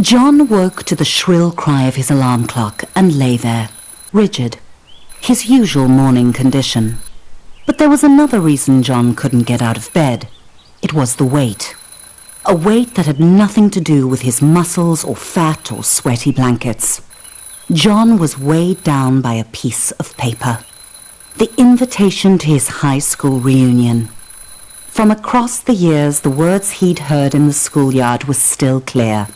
John woke to the shrill cry of his alarm clock and lay there, rigid, his usual morning condition. But there was another reason John couldn't get out of bed. It was the weight. A weight that had nothing to do with his muscles or fat or sweaty blankets. John was weighed down by a piece of paper. The invitation to his high school reunion. From across the years, the words he'd heard in the schoolyard were still clear.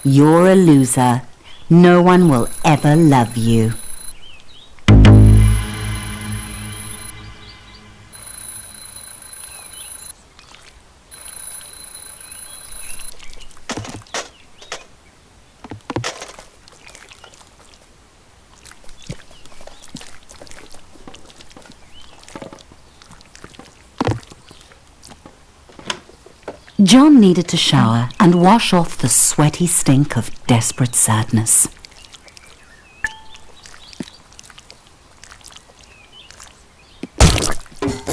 You're a loser. No one will ever love you. John needed to shower and wash off the sweaty stink of desperate sadness.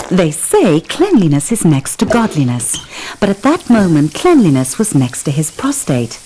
They say cleanliness is next to godliness, but at that moment cleanliness was next to his prostate.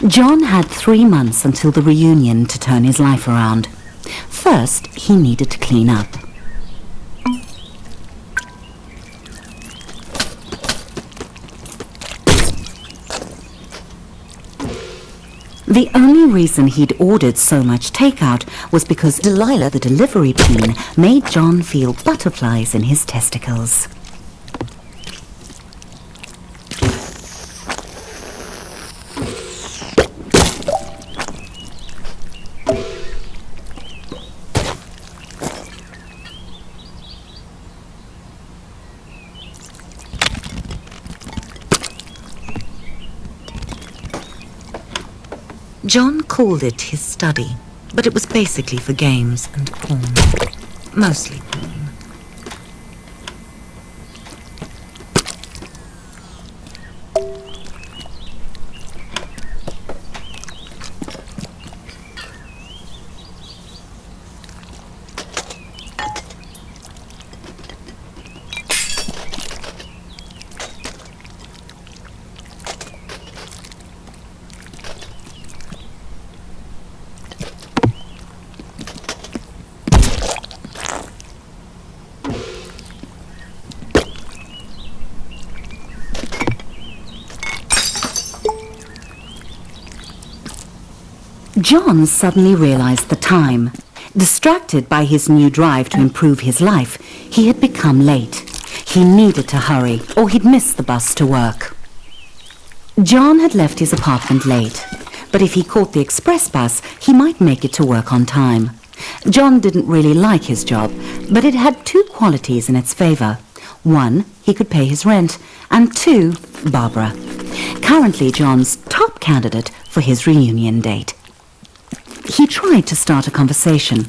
John had 3 months until the reunion to turn his life around. First, he needed to clean up. The only reason he'd ordered so much takeout was because Delilah, the delivery queen, made John feel butterflies in his testicles. John called it his study, but it was basically for games and porn. Mostly porn. John suddenly realized the time. Distracted by his new drive to improve his life, he had become late. He needed to hurry, or he'd miss the bus to work. John had left his apartment late, but if he caught the express bus, he might make it to work on time. John didn't really like his job, but it had two qualities in its favor. One, he could pay his rent, and two, Barbara. Currently John's top candidate for his reunion date. He tried to start a conversation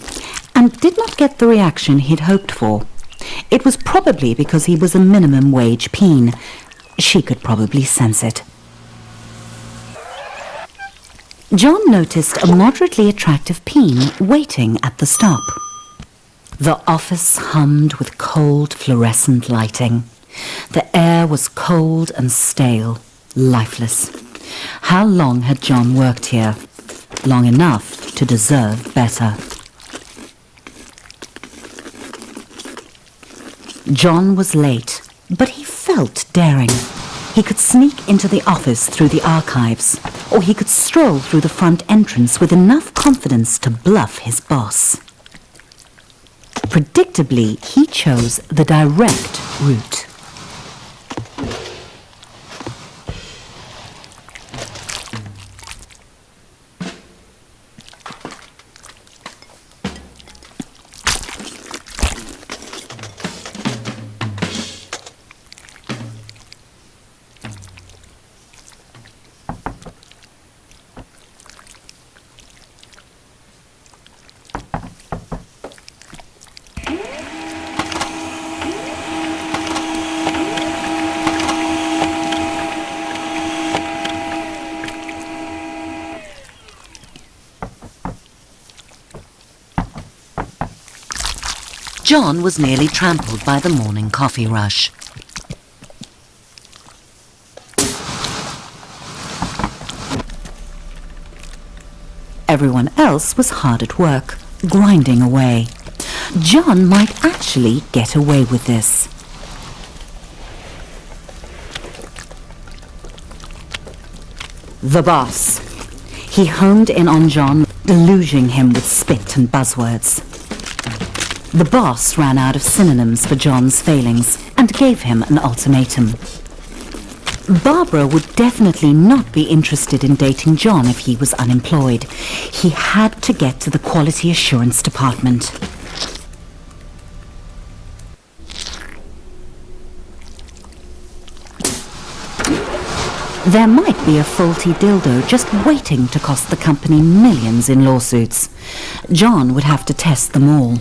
and did not get the reaction he'd hoped for. It was probably because he was a minimum wage peen. She could probably sense it. John noticed a moderately attractive peen waiting at the stop. The office hummed with cold fluorescent lighting. The air was cold and stale, lifeless. How long had John worked here? Long enough to deserve better. John was late, but he felt daring. He could sneak into the office through the archives, or he could stroll through the front entrance with enough confidence to bluff his boss. Predictably, he chose the direct route. John was nearly trampled by the morning coffee rush. Everyone else was hard at work, grinding away. John might actually get away with this. The boss. He honed in on John, deluging him with spit and buzzwords. The boss ran out of synonyms for John's failings and gave him an ultimatum. Barbara would definitely not be interested in dating John if he was unemployed. He had to get to the quality assurance department. There might be a faulty dildo just waiting to cost the company millions in lawsuits. John would have to test them all.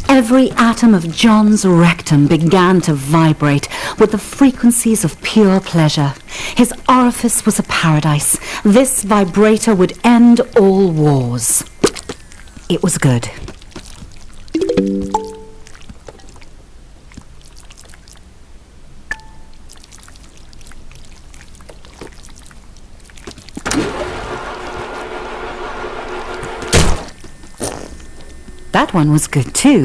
Every atom of John's rectum began to vibrate with the frequencies of pure pleasure. His orifice was a paradise. This vibrator would end all wars. It was good. That one was good too.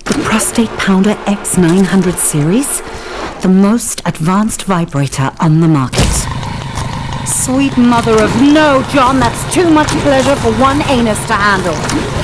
The Prostate Pounder X900 series, the most advanced vibrator on the market. Sweet mother of no, John, that's too much pleasure for one anus to handle.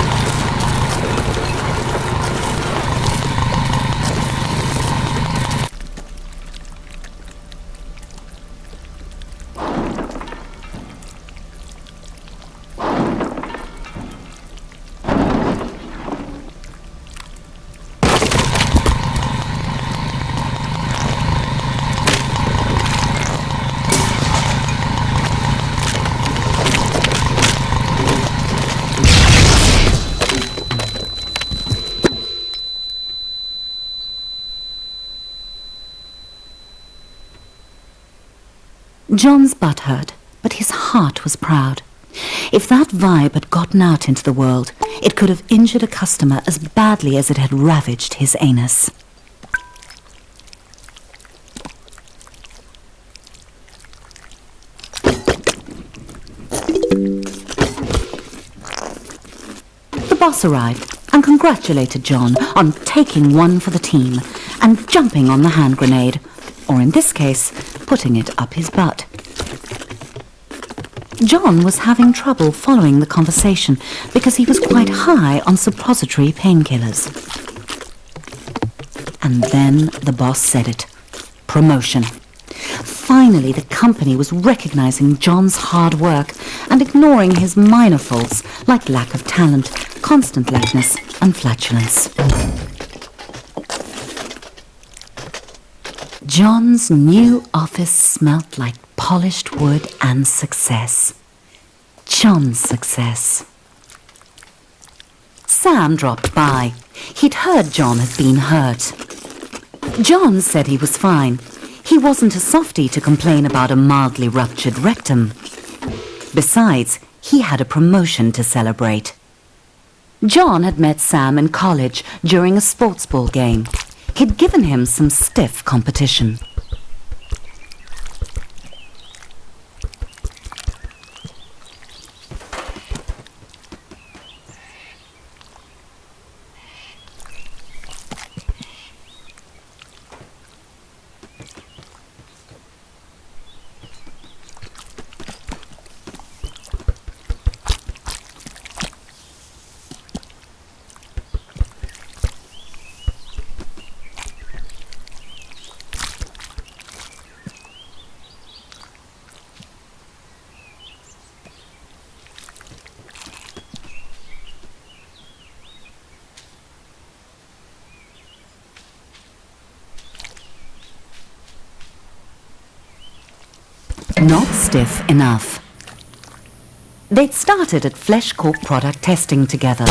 John's butt hurt, but his heart was proud. If that vibe had gotten out into the world, it could have injured a customer as badly as it had ravaged his anus. The boss arrived and congratulated John on taking one for the team and jumping on the hand grenade, or in this case, putting it up his butt. John was having trouble following the conversation because he was quite high on suppository painkillers. And then the boss said it. Promotion. Finally, the company was recognizing John's hard work and ignoring his minor faults like lack of talent, constant lateness, and flatulence. John's new office smelt like polished wood and success. John's success. Sam dropped by. He'd heard John had been hurt. John said he was fine. He wasn't a softie to complain about a mildly ruptured rectum. Besides, he had a promotion to celebrate. John had met Sam in college during a sports ball game. He'd given him some stiff competition. Not stiff enough. They'd started at Flesh Corp product testing together.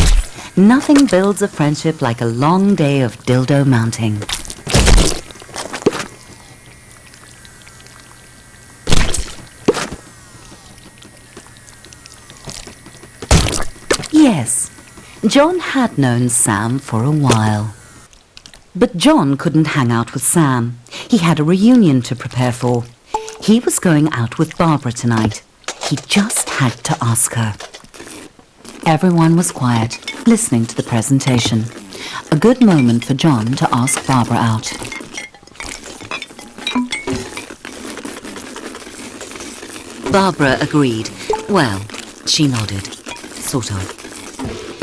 Nothing builds a friendship like a long day of dildo mounting. Yes, John had known Sam for a while. But John couldn't hang out with Sam. He had a reunion to prepare for. He was going out with Barbara tonight. He just had to ask her. Everyone was quiet, listening to the presentation. A good moment for John to ask Barbara out. Barbara agreed. Well, she nodded. Sort of.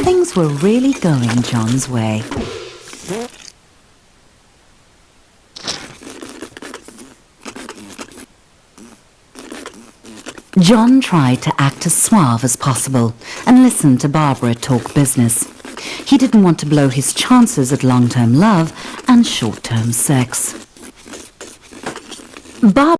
Things were really going John's way. John tried to act as suave as possible and listen to Barbara talk business. He didn't want to blow his chances at long-term love and short-term sex. Barbara